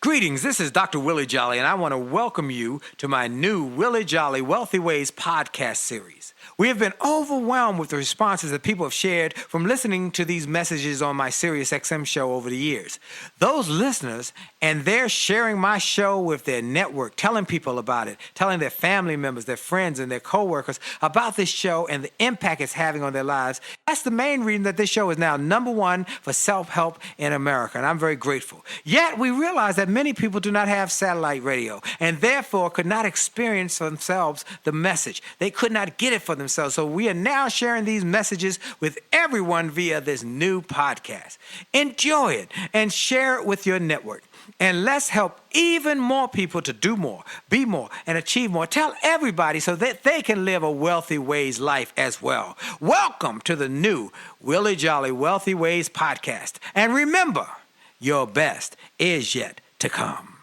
Greetings, this is Dr. Willie Jolley, and I want to welcome you to my new Willie Jolley Wealthy Ways podcast series. We have been overwhelmed with the responses that people have shared from listening to these messages on my SiriusXM show over the years. Those listeners, and they're sharing my show with their network, telling people about it, telling their family members, their friends, and their coworkers about this show and the impact it's having on their lives. That's the main reason that this show is now #1 for self-help in America, and I'm very grateful. Yet, we realize that many people do not have satellite radio and therefore could not experience for themselves the message. They could not get it for themselves. So we are now sharing these messages with everyone via this new podcast. Enjoy it and share it with your network. And let's help even more people to do more, be more, and achieve more. Tell everybody so that they can live a Wealthy Ways life as well. Welcome to the new Willie Jolley Wealthy Ways podcast. And remember, your best is yet to come.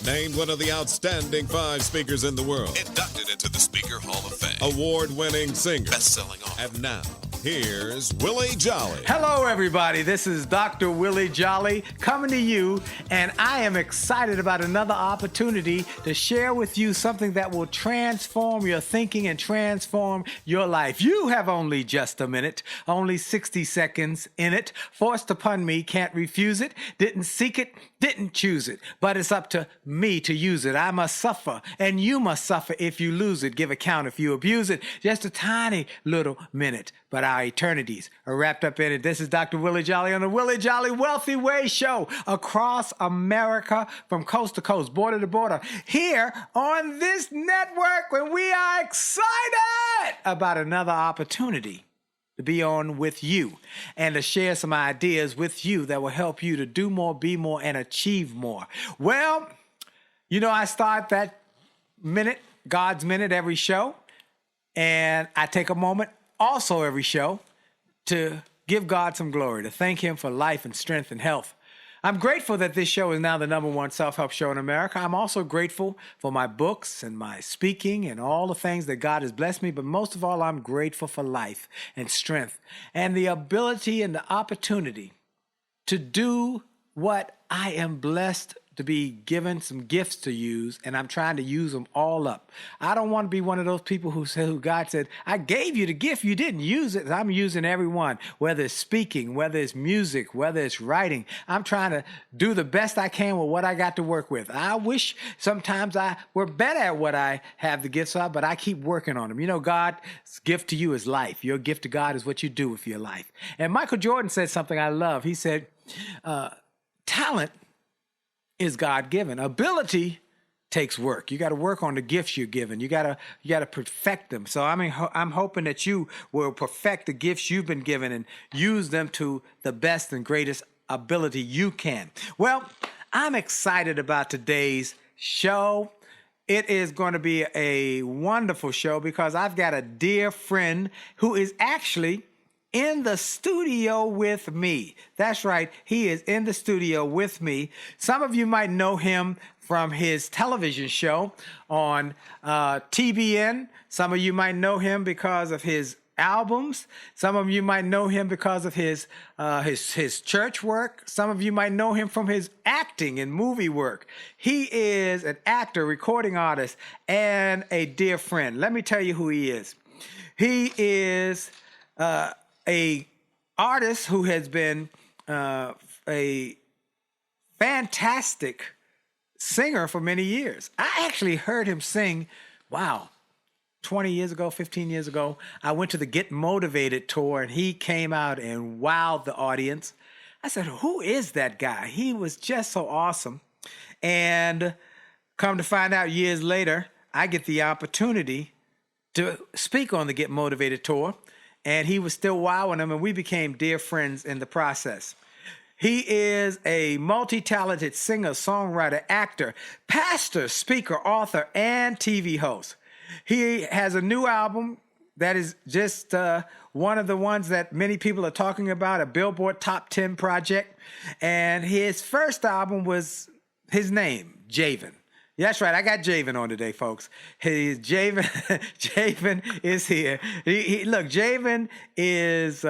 Named one of the outstanding 5 speakers in the world. Inducted into the Speaker Hall of Fame. Award-winning singer. Best-selling author. And now, here's Willie Jolley. Hello, everybody. This is Dr. Willie Jolley coming to you, and I am excited about another opportunity to share with you something that will transform your thinking and transform your life. You have only just a minute, only 60 seconds in it. Forced upon me, can't refuse it. Didn't seek it, didn't choose it. But it's up to me to use it. I must suffer, and you must suffer if you lose it. Give account if you abuse it. Just a tiny little minute, but our eternities are wrapped up in it. This is Dr. Willie Jolley on the Willie Jolley Wealthy Way Show across America, from coast to coast, border to border, here on this network, when we are excited about another opportunity to be on with you and to share some ideas with you that will help you to do more, be more, and achieve more. Well, you know, I start that minute, God's Minute, every show, and I take a moment also every show to give God some glory, to thank him for life and strength and health. I'm grateful that this show is now the #1 self-help show in America. I'm also grateful for my books and my speaking and all the things that God has blessed me. But most of all, I'm grateful for life and strength and the ability and the opportunity to do what I am blessed to be given some gifts to use, and I'm trying to use them all up. I don't want to be one of those people who God said, I gave you the gift, you didn't use it. I'm using every one, whether it's speaking, whether it's music, whether it's writing. I'm trying to do the best I can with what I got to work with. I wish sometimes I were better at what I have the gifts of, but I keep working on them. You know, God's gift to you is life. Your gift to God is what you do with your life. And Michael Jordan said something I love. He said, talent is God-given. Ability takes work. You got to work on the gifts you're given. You got to perfect them. So I'm hoping that you will perfect the gifts you've been given and use them to the best and greatest ability you can. Well, I'm excited about today's show. It is going to be a wonderful show because I've got a dear friend who is actually in the studio with me. That's right. He is in the studio with me. Some of you might know him from his television show on TBN. Some of you might know him because of his albums. Some of you might know him because of his church work. Some of you might know him from his acting and movie work. He is an actor, recording artist, and a dear friend. Let me tell you who he is. He is a artist who has been a fantastic singer for many years. I actually heard him sing, 20 years ago, 15 years ago. I went to the Get Motivated tour, and he came out and wowed the audience. I said, who is that guy? He was just so awesome. And come to find out years later, I get the opportunity to speak on the Get Motivated tour. And he was still wowing them, and we became dear friends in the process. He is a multi-talented singer, songwriter, actor, pastor, speaker, author, and TV host. He has a new album that is just one of the ones that many people are talking about, a Billboard Top 10 project. And his first album was his name, Javen. That's right. I got Javen on today, folks. Javen is here. Look, Javen is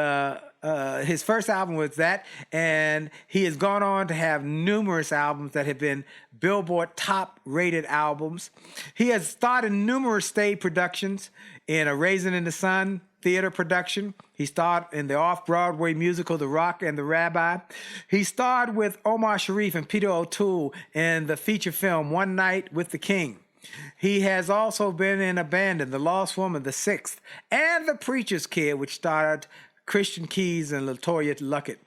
his first album was that, and he has gone on to have numerous albums that have been Billboard top-rated albums. He has starred in numerous stage productions in A Raisin in the Sun theater production. He starred in the off-Broadway musical The Rock and the Rabbi. He starred with Omar Sharif and Peter O'Toole in the feature film One Night with the King. He has also been in Abandoned, The Lost Woman, The Sixth, and The Preacher's Kid, which starred Christian Keys and LaToya Luckett.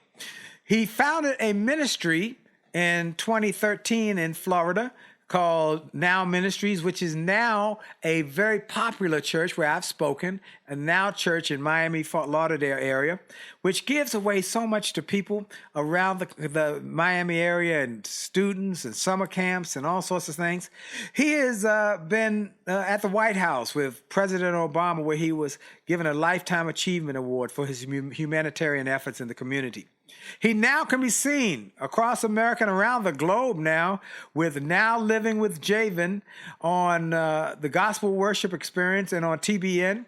He founded a ministry in 2013 in Florida called Now Ministries, which is now a very popular church where I've spoken, a Now Church in Miami, Fort Lauderdale area, which gives away so much to people around the Miami area and students and summer camps and all sorts of things. He has been at the White House with President Obama, where he was given a Lifetime Achievement Award for his humanitarian efforts in the community. He now can be seen across America and around the globe now with Now Living with Javen on the Gospel Worship Experience and on TBN.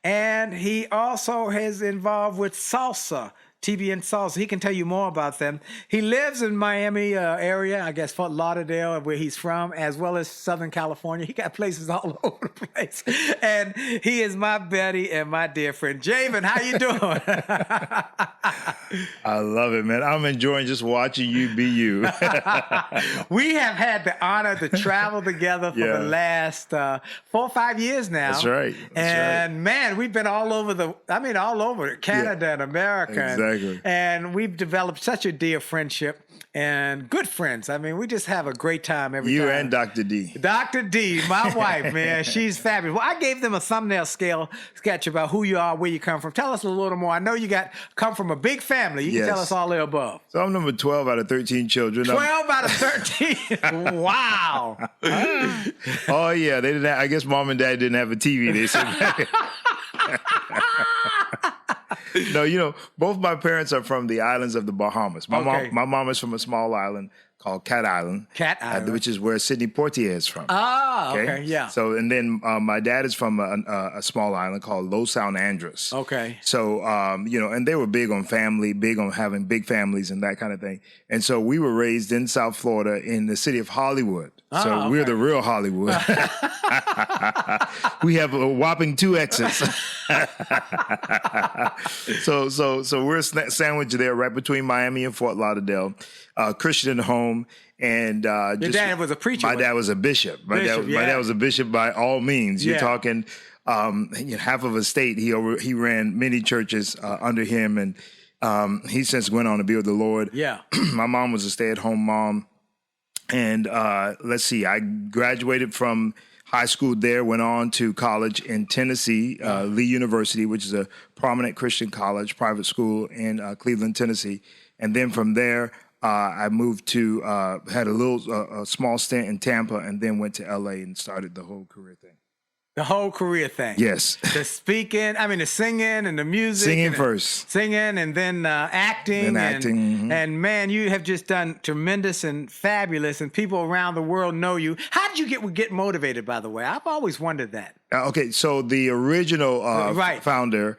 And he also is involved with Salsa, TBN Salsa. He can tell you more about them. He lives in Miami area, I guess Fort Lauderdale, where he's from, as well as Southern California. He got places all over the place. And he is my buddy and my dear friend. Javen, how you doing? I love it, man. I'm enjoying just watching you be you. We have had the honor to travel together for the last 4 or 5 years now. That's right. And man, we've been all over all over Canada and America. Exactly. And we've developed such a dear friendship and good friends. I mean, we just have a great time every time. You and Dr. D. Dr. D, my wife, man, she's fabulous. Well, I gave them a thumbnail sketch about who you are, where you come from. Tell us a little more. I know you come from a big family. You can tell us all the above. So I'm number 12 out of 13 children. 12 out of 13? Wow. Oh, yeah. They didn't. I guess mom and dad didn't have a TV. They said. No, both my parents are from the islands of the Bahamas. My mom is from a small island called Cat Island. Cat Island. Which is where Sidney Poitier is from. Ah, okay, yeah. So, and then my dad is from a small island called Los San Andres. Okay. So, and they were big on family, big on having big families and that kind of thing. And so we were raised in South Florida in the city of Hollywood. So we're the real Hollywood. We have a whopping 2 exits. So we're sandwiched there right between Miami and Fort Lauderdale. Christian home, and your dad was a preacher. My dad was a bishop. My dad was a bishop by all means. You're talking half of a state. He ran many churches under him, and he since went on to be with the Lord. Yeah. My mom was a stay-at-home mom, and let's see, I graduated from high school there, went on to college in Tennessee, Lee University, which is a prominent Christian college, private school in Cleveland, Tennessee, and then from there. I moved to, had a small stint in Tampa, and then went to LA and started the whole career thing. The whole career thing. Yes. The singing and the music. Singing first. Singing and then acting. Then acting. And man, you have just done tremendous and fabulous, and people around the world know you. How did you get motivated, by the way? I've always wondered that. Okay, so the original founder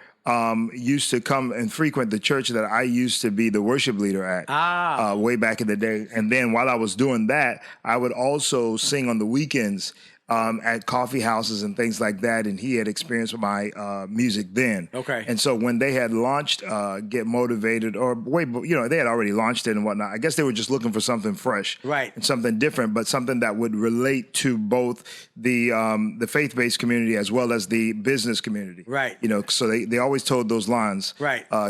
used to come and frequent the church that I used to be the worship leader at way back in the day. And then while I was doing that, I would also sing on the weekends at coffee houses and things like that. And he had experience with my music then. Okay. And so when they had launched Get Motivated, they had already launched it and whatnot. I guess they were just looking for something fresh. Right. And something different, but something that would relate to both the faith-based community as well as the business community. Right. So they always told those lines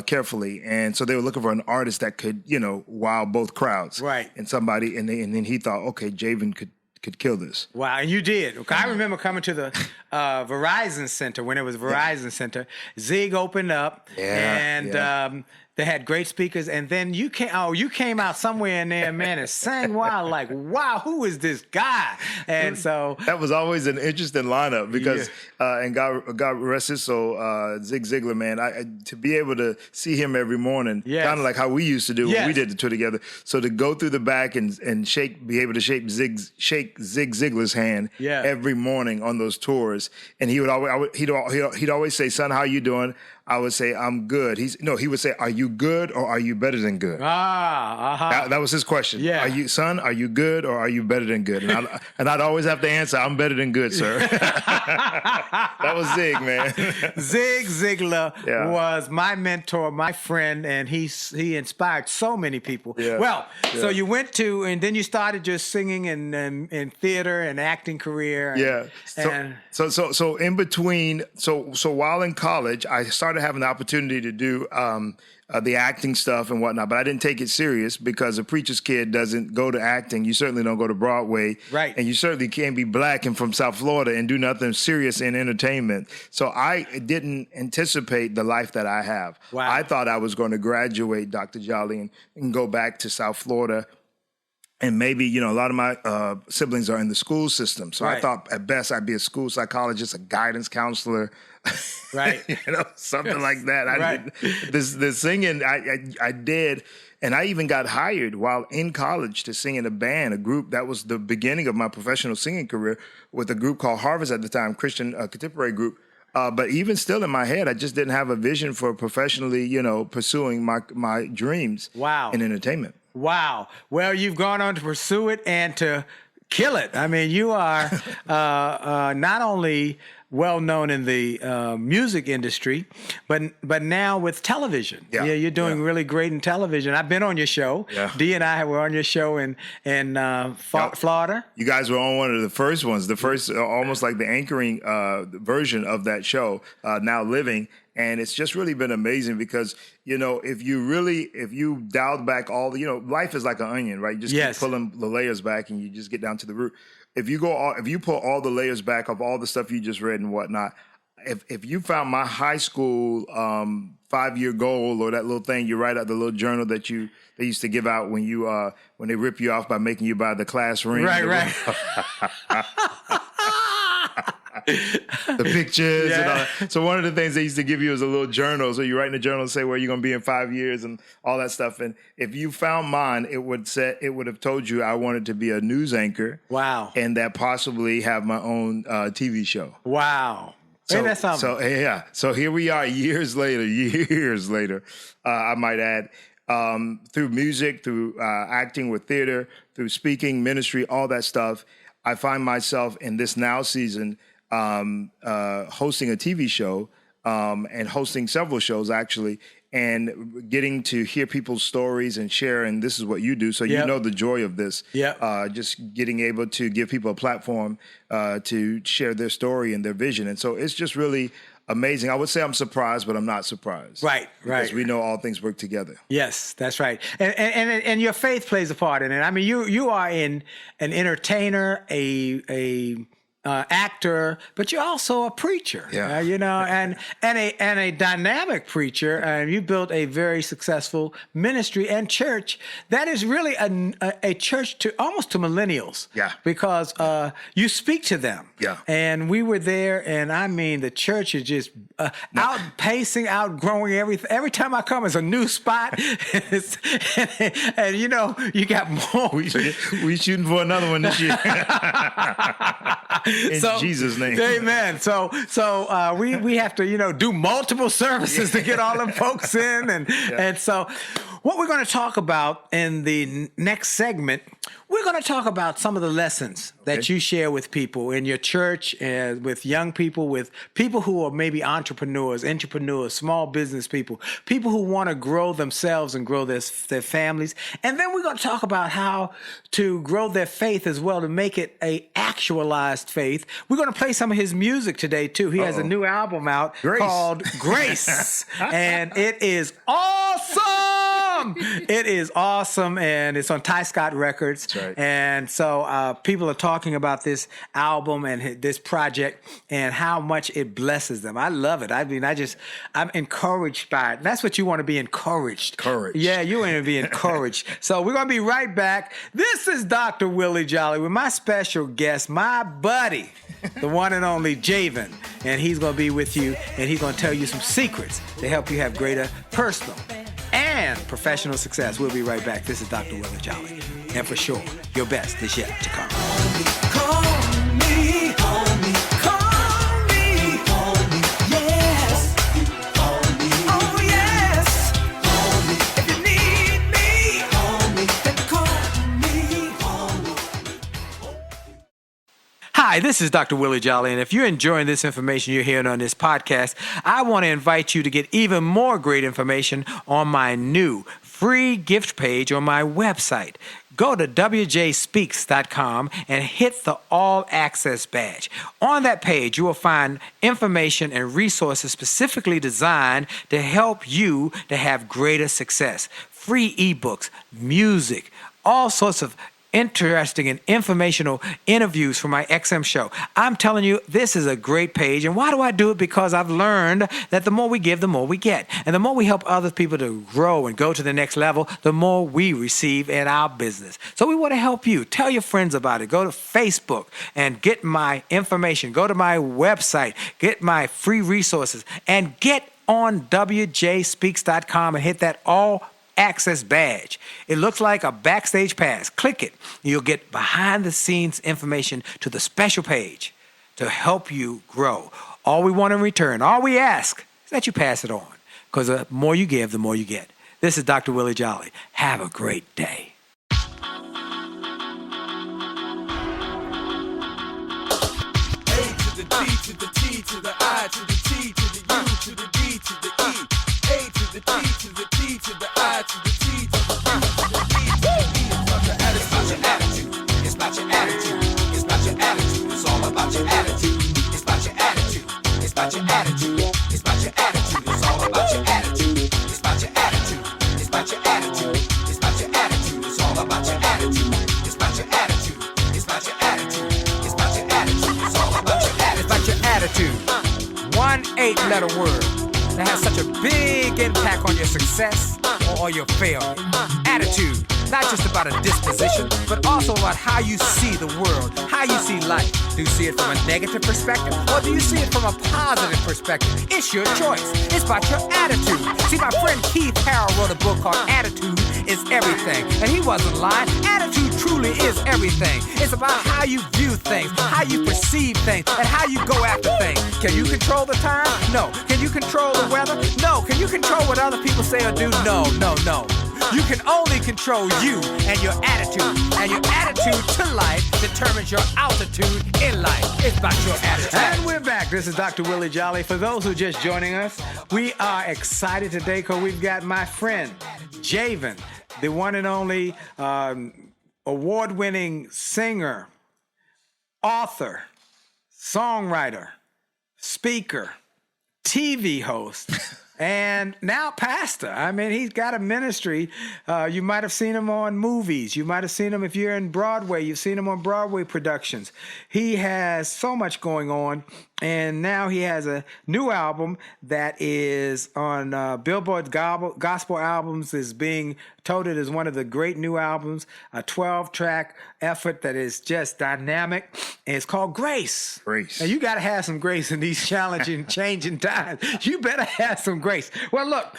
carefully. And so they were looking for an artist that could, wow both crowds. Right. And somebody, and then he thought, okay, Javen could kill this. Wow, and you did. Okay, I remember coming to the Verizon Center when it was Verizon Center. Zig opened up, and they had great speakers. And then you came out somewhere in there, man, and sang wild, like, wow, who is this guy? And so that was always an interesting lineup because, and God rest his soul, Zig Ziglar, man, to be able to see him every morning, kind of like how we used to do when we did the tour together. So to go through the back and be able to shake Zig Ziglar's hand every morning on those tours, and he'd always say, "Son, how you doing? I would say, I'm good. He would say, are you good or are you better than good? That was his question. Yeah. Are you good or are you better than good? And I'd always have to answer, I'm better than good, sir. That was Zig, man. Zig Ziglar was my mentor, my friend, and he inspired so many people. Yeah. Well, so you went to, and then you started just singing in theater and acting career. So in between, so while in college, I started having the opportunity to do the acting stuff and whatnot, but I didn't take it serious because a preacher's kid doesn't go to acting. You certainly don't go to Broadway. Right. And you certainly can't be black and from South Florida and do nothing serious in entertainment. So I didn't anticipate the life that I have. Wow. I thought I was going to graduate, Dr. Jolley, and go back to South Florida. And maybe, a lot of my siblings are in the school system. So I thought at best I'd be a school psychologist, a guidance counselor, right? Something like that. The singing, I did. And I even got hired while in college to sing in a band, a group. That was the beginning of my professional singing career with a group called Harvest at the time, Christian contemporary group. But even still in my head, I just didn't have a vision for professionally, pursuing my dreams in entertainment. Wow. Well, you've gone on to pursue it and to kill it. I mean, you are not only well known in the music industry, but now with television. Yeah, you're doing really great in television. I've been on your show. Yeah. Dee and I were on your show in Florida. You guys were on one of the first ones, the first almost like the anchoring version of that show, Now Living. And it's just really been amazing because, if you dialed back all the, life is like an onion, right? You just keep pulling the layers back and you just get down to the root. If you pull all the layers back of all the stuff you just read and whatnot, if you found my high school 5-year goal or that little thing you write out, the little journal that they used to give out when they rip you off by making you buy the class ring. Right. The pictures and all that. So one of the things they used to give you is a little journal. So you write in the journal and say where you're going to be in 5 years and all that stuff. And if you found mine, it would have told you I wanted to be a news anchor. Wow. And that possibly have my own TV show. Wow. So, that's something. So here we are years later, I might add, through music, through acting with theater, through speaking, ministry, all that stuff. I find myself in this now season hosting a TV show and hosting several shows actually, and getting to hear people's stories and share. And this is what you do, so you know the joy of this. Just getting able to give people a platform to share their story and their vision, and so it's just really amazing. I would say I'm surprised, but I'm not surprised. Right. Because we know all things work together. Yes, that's right. And your faith plays a part in it. I mean, you are an entertainer, a actor, but you're also a preacher. Yeah. And a dynamic preacher. And you built a very successful ministry and church that is really a church almost to millennials. Yeah. Because you speak to them. Yeah. And we were there, and I mean, the church is just outpacing, outgrowing everything. Every time I come, it's a new spot. and you got more. We shooting for another one this year. In Jesus' name. Amen. So we have to, do multiple services to get all them folks in. And so what we're going to talk about in the next segment, we're going to talk about some of the lessons that you share with people in your church and with young people, with people who are maybe entrepreneurs, small business people who want to grow themselves and grow their families. And then we're going to talk about how to grow their faith as well, to make it a actualized faith. We're going to play some of his music today, too. He has a new album out called Grace. And it is awesome. It is awesome. And it's on Ty Scott Records. That's right. And so people are talking about this album and this project and how much it blesses them. I love it. I mean, I'm encouraged by it. And that's what you want to be encouraged. Yeah, you want to be encouraged. So we're going to be right back. This is Dr. Willie Jolley with my special guest, my buddy, the one and only Javen. And he's going to be with you, and he's going to tell you some secrets to help you have greater personal and professional success. We'll be right back. This is Dr. Willie Jolley. And for sure, your best is yet to come. Call me, yes. Call me. Hi, this is Dr. Willie Jolley, and if you're enjoying this information you're hearing on this podcast, I want to invite you to get even more great information on my new free gift page on my website. Go to wjspeaks.com and hit the All Access badge. On that page, you will find information and resources specifically designed to help you to have greater success. Free ebooks, music, all sorts of interesting and informational interviews for my XM show. I'm telling you, this is a great page. And why do I do it? Because I've learned that the more we give, the more we get. And the more we help other people to grow and go to the next level, the more we receive in our business. So we want to help you. Tell your friends about it. Go to Facebook and get my information. Go to my website, get my free resources, and get on wjspeaks.com and hit that All Access badge. It looks like a backstage pass. Click it. You'll get behind the scenes information to the special page to help you grow. All we want in return, all we ask is that you pass it on, because the more you give, the more you get. This is Dr. Willie Jolley. Have a great day. A to the D to the T to the I to the T to the U to the D to the E. A to the D to the T to the I to the T to the U to the E to the E. It's about your attitude. It's about your attitude. It's about your attitude. It's all about your attitude. It's about your attitude. It's about your attitude. It's about your attitude. It's all about your attitude. It's about your attitude. It's about your attitude. It's about your attitude. It's all about your attitude. It's about your attitude. It's about your attitude. It's about your attitude. It's all about your attitude. It's about your attitude. 1 8-letter word that has such a big impact on your success or your failure. Attitude, not just about a disposition, but also about how you see the world, how you see life. Do you see it from a negative perspective, or do you see it from a positive perspective? It's your choice. It's about your attitude. See, my friend Keith Harrell wrote a book called Attitude is Everything, and he wasn't lying. Attitude truly is everything. It's about how you view things, how you perceive things, and how you go after things. Can you control the time? No. Can you control the weather? No. Can you control what other people say or do? No. You can only control you and your attitude. And your attitude to life determines your altitude in life. It's about your attitude. And we're back. This is Dr. Willie Jolley. For those who are just joining us, we are excited today because we've got my friend, Javen, the one and only award-winning singer, author, songwriter, speaker, TV host, and now pastor. I mean, he's got a ministry. You might have seen him on movies. You might have seen him if you're in Broadway. You've seen him on Broadway productions. He has so much going on. And now he has a new album that is on Billboard Gospel Albums, is being touted as one of the great new albums, a 12-track effort that is just dynamic. And it's called Grace. Grace. And you got to have some grace in these challenging, changing times. You better have some grace. Well, look,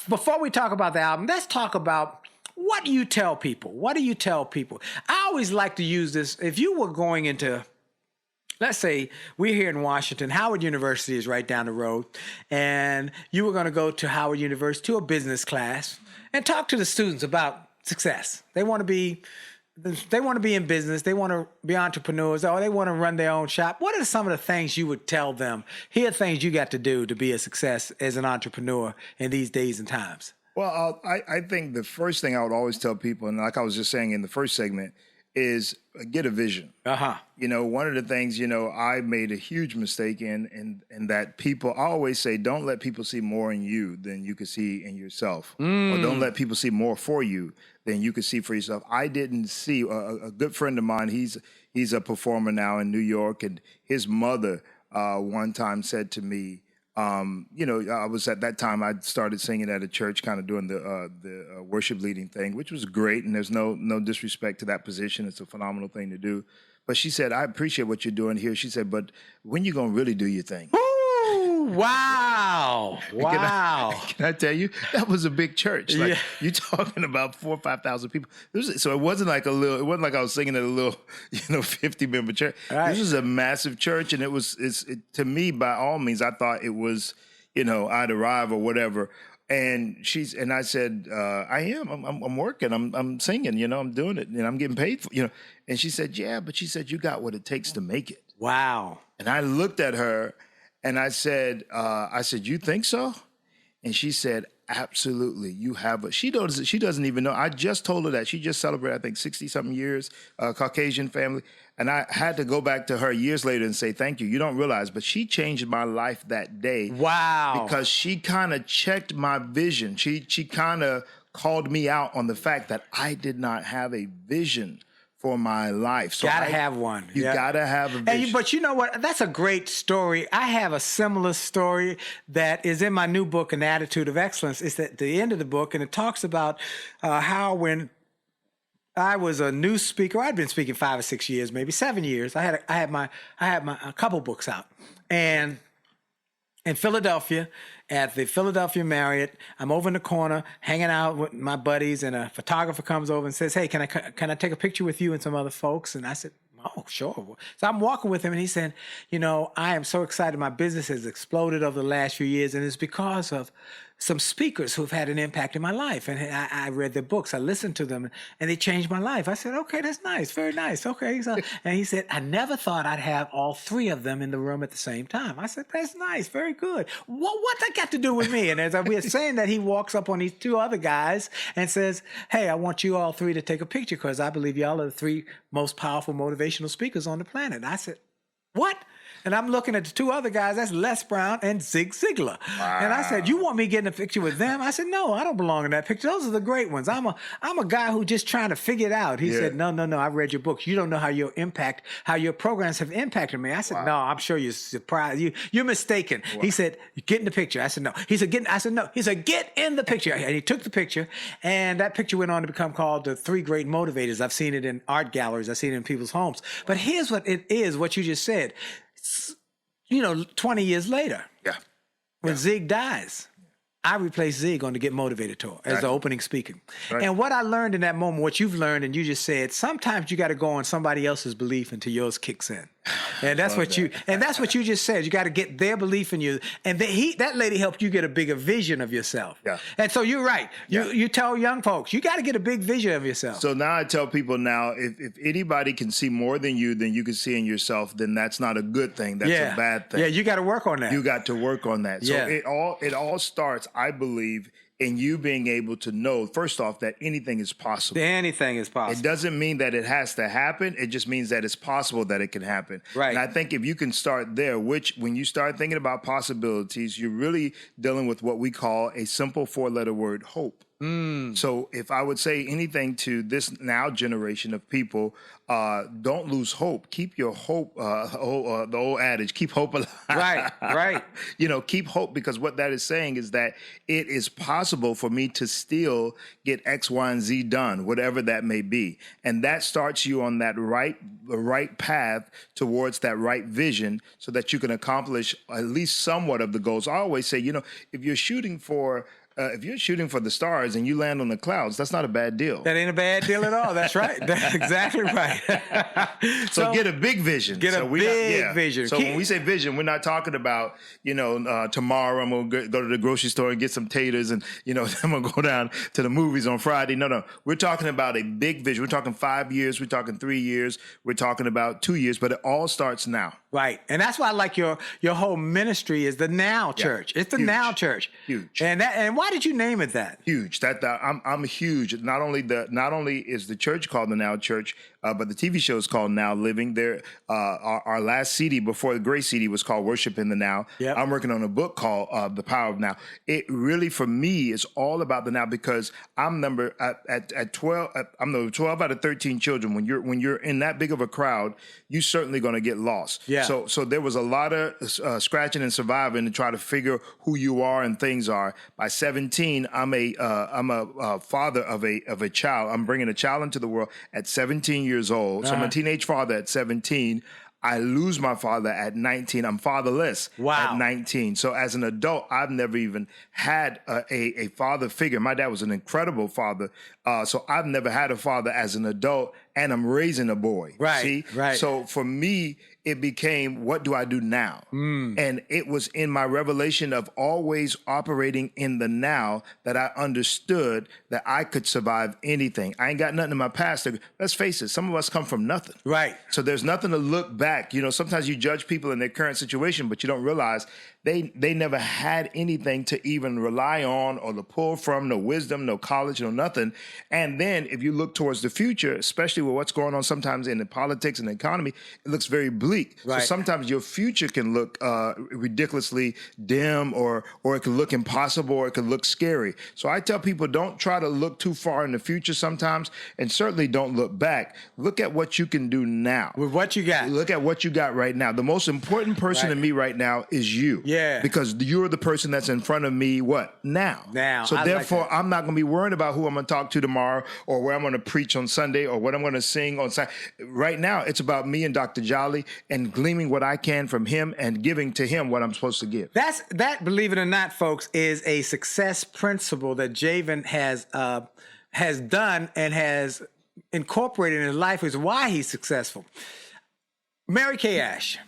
before we talk about the album, let's talk about what do you tell people? What do you tell people? I always like to use this. If you were going into, let's say we're here in Washington, Howard University is right down the road, and you were going to go to Howard University to a business class and talk to the students about success. They want to be in business. They want to be entrepreneurs, or they want to run their own shop. What are some of the things you would tell them? Here are things you got to do to be a success as an entrepreneur in these days and times. Well, I think the first thing I would always tell people, and like I was just saying in the first segment, is get a vision. You know, one of the things, I made a huge mistake in that people, I always say, don't let people see more in you than you could see in yourself. Or don't let people see more for you than you could see for yourself. I didn't see, a good friend of mine, he's a performer now in New York, and his mother one time said to me, I was at that time, I started singing at a church, kind of doing the worship leading thing, which was great. And there's no disrespect to that position. It's a phenomenal thing to do. But she said, I appreciate what you're doing here. She said, but when you going to really do your thing? Ooh, wow. Wow. Can I tell you, that was a big church. Like, you're talking about 4,000 or 5,000 people. So it wasn't like it wasn't like I was singing at a little, 50-member church. Right. This was a massive church. And to me, by all means, I thought it was, I'd arrive or whatever. And I said, I am. I'm working. I'm singing. I'm doing it, and I'm getting paid for. And she said, yeah, but she said you got what it takes to make it. Wow. And I looked at her, and I said, you think so? And she said, absolutely. You have it. She doesn't even know. I just told her that. She just celebrated, I think, 60-something years, Caucasian family. And I had to go back to her years later and say, thank you. You don't realize, but she changed my life that day. Wow. Because she kind of checked my vision. She kind of called me out on the fact that I did not have a vision for my life. So gotta have one. You gotta have a vision. But you know what? That's a great story. I have a similar story that is in my new book, An Attitude of Excellence. It's at the end of the book, and it talks about how when I was a new speaker, I'd been speaking 5 or 6 years, maybe 7 years. I had a couple books out, and in Philadelphia, at the Philadelphia Marriott, I'm over in the corner hanging out with my buddies, and a photographer comes over and says, hey, can I take a picture with you and some other folks? And I said, oh, sure. So I'm walking with him, and he said, I am so excited. My business has exploded over the last few years, and it's because of some speakers who've had an impact in my life. And I read their books. I listened to them, and they changed my life. I said, okay, that's nice. Very nice. Okay. So, and he said, I never thought I'd have all three of them in the room at the same time. I said, that's nice. Very good. What's that got to do with me? And as we were saying that, he walks up on these two other guys and says, hey, I want you all three to take a picture because I believe y'all are the three most powerful motivational speakers on the planet. I said, what? And I'm looking at the two other guys, that's Les Brown and Zig Ziglar. Wow. And I said, you want me getting a picture with them? I said, no, I don't belong in that picture. Those are the great ones. I'm a guy who just trying to figure it out. He said, no, I read your books. You don't know how your programs have impacted me. I said, no, I'm sure you're surprised. You're mistaken. Wow. He said, get in the picture. I said, no. He said, no. He said, get in the picture. And he took the picture, and that picture went on to become called The Three Great Motivators. I've seen it in art galleries. I've seen it in people's homes. But here's what it is, what you just said. 20 years later, when Zig dies, I replaced Zig on the Get Motivated tour as the opening speaker. Right. And what I learned in that moment, what you've learned and you just said, sometimes you got to go on somebody else's belief until yours kicks in. And that's what you just said. You got to get their belief in you. And that lady helped you get a bigger vision of yourself. Yeah. And so you're right. You tell young folks, you got to get a big vision of yourself. So now I tell people now, if anybody can see more than you can see in yourself, then that's not a good thing. That's a bad thing. Yeah, you got to work on that. You got to work on that. So it all starts, I believe, in you being able to know, first off, that anything is possible. Anything is possible. It doesn't mean that it has to happen. It just means that it's possible that it can happen. Right. And I think if you can start there, which when you start thinking about possibilities, you're really dealing with what we call a simple 4-letter word, hope. So if I would say anything to this now generation of people, don't lose hope. Keep your hope, the old adage, keep hope alive. Right. Keep hope, because what that is saying is that it is possible for me to still get X, Y, and Z done, whatever that may be. And that starts you on that right path towards that right vision so that you can accomplish at least somewhat of the goals. I always say, if you're shooting for the stars and you land on the clouds, that's not a bad deal. That ain't a bad deal at all. That's right. That's exactly right. So get a big vision. Get a big vision. So when we say vision, we're not talking about, tomorrow I'm going to go to the grocery store and get some taters and, I'm going to go down to the movies on Friday. No. We're talking about a big vision. We're talking 5 years. We're talking 3 years. We're talking about 2 years, but it all starts now. Right. And that's why I like your whole ministry is the Now Church. It's the Now Church. Huge. And why did you name it that? Huge. I'm huge. Not only is the church called the Now Church, but the TV show is called Now Living. There, our last CD before the Grace CD was called Worship in the Now. Yep. I'm working on a book called The Power of Now. It really, for me, is all about the now, because I'm at 12. I'm the 12 out of 13 children. When you're in that big of a crowd, you're certainly going to get lost. Yeah. So there was a lot of scratching and surviving to try to figure who you are and things are. By 17, I'm a father of a child. I'm bringing a child into the world at 17 years old. So I'm a teenage father at 17. I lose my father at 19. I'm fatherless at 19. So as an adult, I've never even had a father figure. My dad was an incredible father. So I've never had a father as an adult. and I'm raising a boy. Right, See? right. So for me, it became, what do I do now? And it was in my revelation of always operating in the now that I understood that I could survive anything. I ain't got nothing in my past. Let's face it, some of us come from nothing. Right. So there's nothing to look back. You know, sometimes you judge people in their current situation, but you don't realize they never had anything to even rely on or to pull from, no wisdom, no college, no nothing. And then if you look towards the future, especially with what's going on sometimes in the politics and the economy, it looks very bleak. Right. So sometimes your future can look ridiculously dim, or it can look impossible, or it can look scary. So I tell people, don't try to look too far in the future sometimes, and certainly don't look back. Look at what you can do now. With what you got. Look at what you got right now. The most important person to me right now is you. Yeah. Because you're the person that's in front of me, what? Now. So I therefore, like that. I'm not going to be worried about who I'm going to talk to tomorrow, or where I'm going to preach on Sunday, or what I'm going to sing on Saturday. Right now, it's about me and Dr. Jolley, and gleaming what I can from him and giving to him what I'm supposed to give. That, believe it or not, folks, is a success principle that Javen has done and has incorporated in his life, is why he's successful. Mary Kay Ash.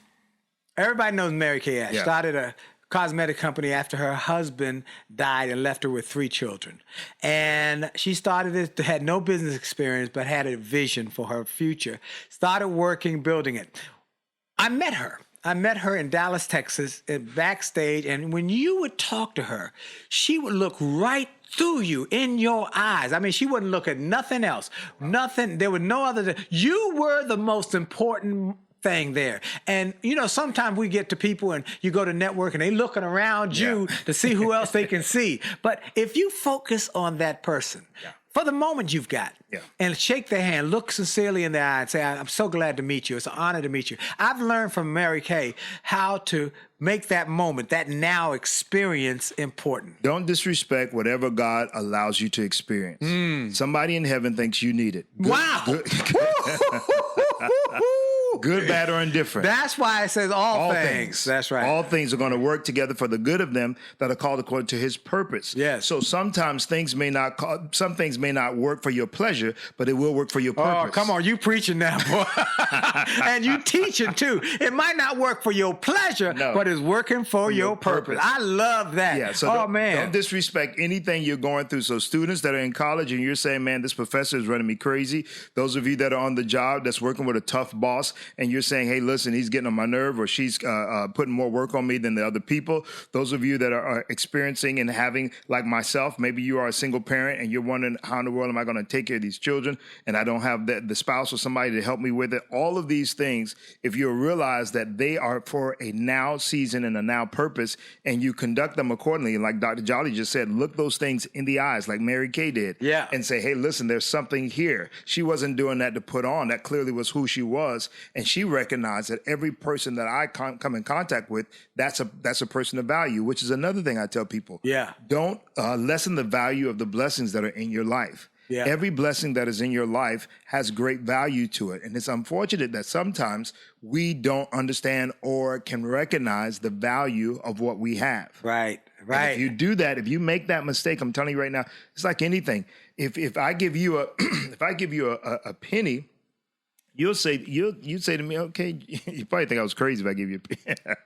Everybody knows Mary Kay Ash. Yeah. Started a cosmetic company after her husband died and left her with 3 children. And she started it, had no business experience, but had a vision for her future. Started working, building it. I met her in Dallas, Texas, backstage, and when you would talk to her, she would look right through you, in your eyes. I mean, she wouldn't look at nothing else. Nothing. There was no other. You were the most important thing there. And, you know, sometimes we get to people and you go to network and they looking around you to see who else they can see. But if you focus on that person, for the moment you've got, and shake their hand, look sincerely in their eye and say, I'm so glad to meet you. It's an honor to meet you. I've learned from Mary Kay how to make that moment, that now experience, important. Don't disrespect whatever God allows you to experience. Somebody in heaven thinks you need it. Wow. Good, bad, or indifferent. That's why it says all things. That's right. All things are going to work together for the good of them that are called according to his purpose. Yes. So sometimes some things may not work for your pleasure, but it will work for your purpose. Oh, come on. You preaching now, boy. And you teaching, too. It might not work for your pleasure, but it's working for your purpose. I love that. Yeah, so don't disrespect anything you're going through. So students that are in college and you're saying, man, this professor is running me crazy. Those of you that are on the job that's working with a tough boss, and you're saying, hey, listen, he's getting on my nerve, or she's putting more work on me than the other people. Those of you that are experiencing and having, like myself, maybe you are a single parent and you're wondering, how in the world am I going to take care of these children? And I don't have the spouse or somebody to help me with it. All of these things, if you realize that they are for a now season and a now purpose, and you conduct them accordingly, like Dr. Jolley just said, look those things in the eyes, like Mary Kay did, and say, hey, listen, there's something here. She wasn't doing that to put on. That clearly was who she was. And she recognized that every person that I come in contact with, that's a person of value, which is another thing I tell people. Don't lessen the value of the blessings that are in your life. Every blessing that is in your life has great value to it. And it's unfortunate that sometimes we don't understand or can recognize the value of what we have. Right. And if you do that, if you make that mistake, I'm telling you right now, it's like anything. If I give you a penny, you'd say to me, okay, you probably think I was crazy if I give you a penny.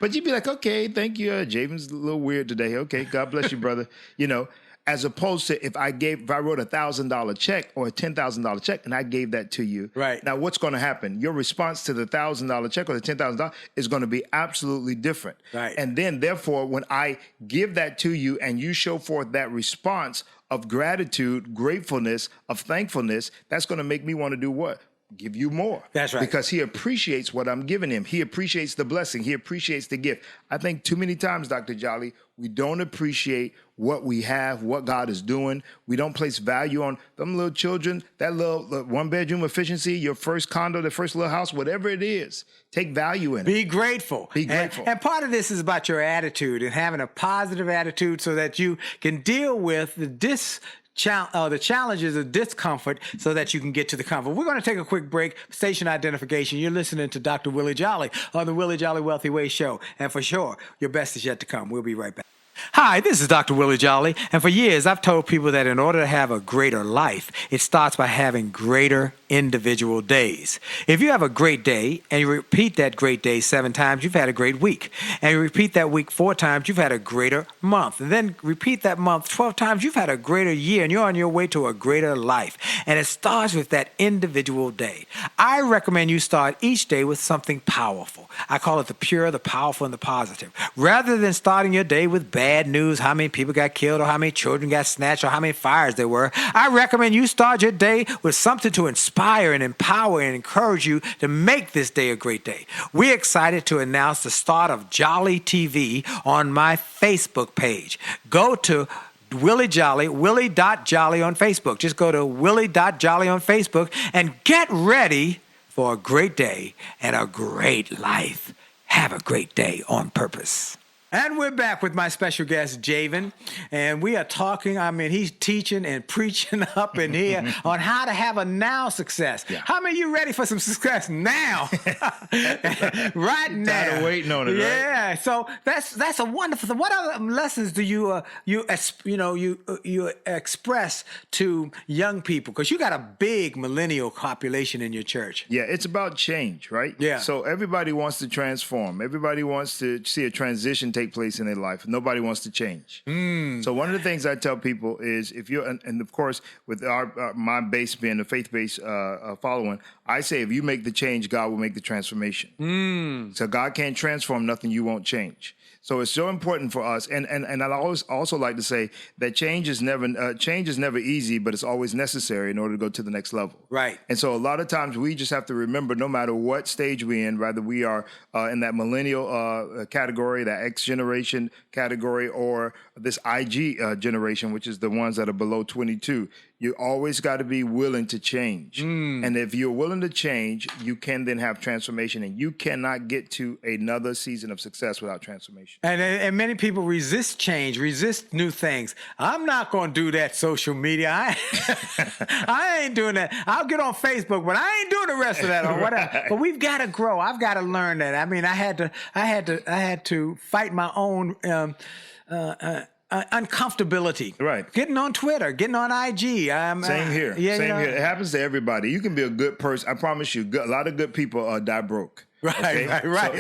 But you'd be like, okay, thank you. Javen's a little weird today. Okay, God bless you, brother. You know, as opposed to if I wrote $1,000 check or a $10,000 check and I gave that to you. Right. Now, what's going to happen? Your response to the $1,000 check or the $10,000 is going to be absolutely different. Right. And then, therefore, when I give that to you and you show forth that response of gratitude, gratefulness, of thankfulness, that's going to make me want to do what? Give you more. That's right. Because he appreciates what I'm giving him. He appreciates the blessing. He appreciates the gift. I think too many times, Dr. Jolley, we don't appreciate what we have, what God is doing. We don't place value on them little children, that little one-bedroom efficiency, your first condo, the first little house, whatever it is. Take value in it. Be grateful. Be grateful. And part of this is about your attitude and having a positive attitude so that you can deal with the challenges of discomfort so that you can get to the comfort. We're going to take a quick break. Station identification. You're listening to Dr. Willie Jolley on the Willie Jolley Wealthy Way Show. And for sure, your best is yet to come. We'll be right back. Hi, this is Dr. Willie Jolley. And for years, I've told people that in order to have a greater life, it starts by having greater individual days. If you have a great day and you repeat that great day 7 times, you've had a great week. And you repeat that week 4 times, you've had a greater month. And then repeat that month 12 times, you've had a greater year, and you're on your way to a greater life. And it starts with that individual day. I recommend you start each day with something powerful. I call it the pure, the powerful, and the positive. Rather than starting your day with bad news, how many people got killed or how many children got snatched or how many fires there were, I recommend you start your day with something to inspire and empower and encourage you to make this day a great day. We're excited to announce the start of Jolley TV on my Facebook page. Go to Willie Jolley, Willie.Jolley on Facebook. Just go to Willie.Jolley on Facebook and get ready for a great day and a great life. Have a great day on purpose. And we're back with my special guest, Javen, and we are talking, he's teaching and preaching up in here on how to have a now success. Yeah. How many of you ready for some success now? Right now. Tired of waiting on it, right? Yeah, so that's a wonderful thing. What other lessons do you express to young people? Because you got a big millennial population in your church. Yeah, it's about change, right? Yeah. So everybody wants to transform. Everybody wants to see a transition take place in their life. Nobody wants to change. So one of the things I tell people is if you're, and of course, with my base being a faith-based following, I say if you make the change, God will make the transformation. So God can't transform nothing you won't change. So it's so important for us, and I always also like to say that change is never easy, but it's always necessary in order to go to the next level. Right. And so a lot of times we just have to remember, no matter what stage we're in, whether we are in that millennial category, that X generation category, or this IG generation, which is the ones that are below 22. You always got to be willing to change. And if you're willing to change, you can then have transformation, and you cannot get to another season of success without transformation. And many people resist change, resist new things. I'm not going to do that social media. I ain't doing that. I'll get on Facebook, but I ain't doing the rest of that or whatever. Right. But we've got to grow. I've got to learn that. I mean, I had to fight my own uncomfortability. Right. Getting on Twitter, getting on IG. Same here. Yeah, Same here. It happens to everybody. You can be a good person. I promise you, a lot of good people die broke. Right, okay? right.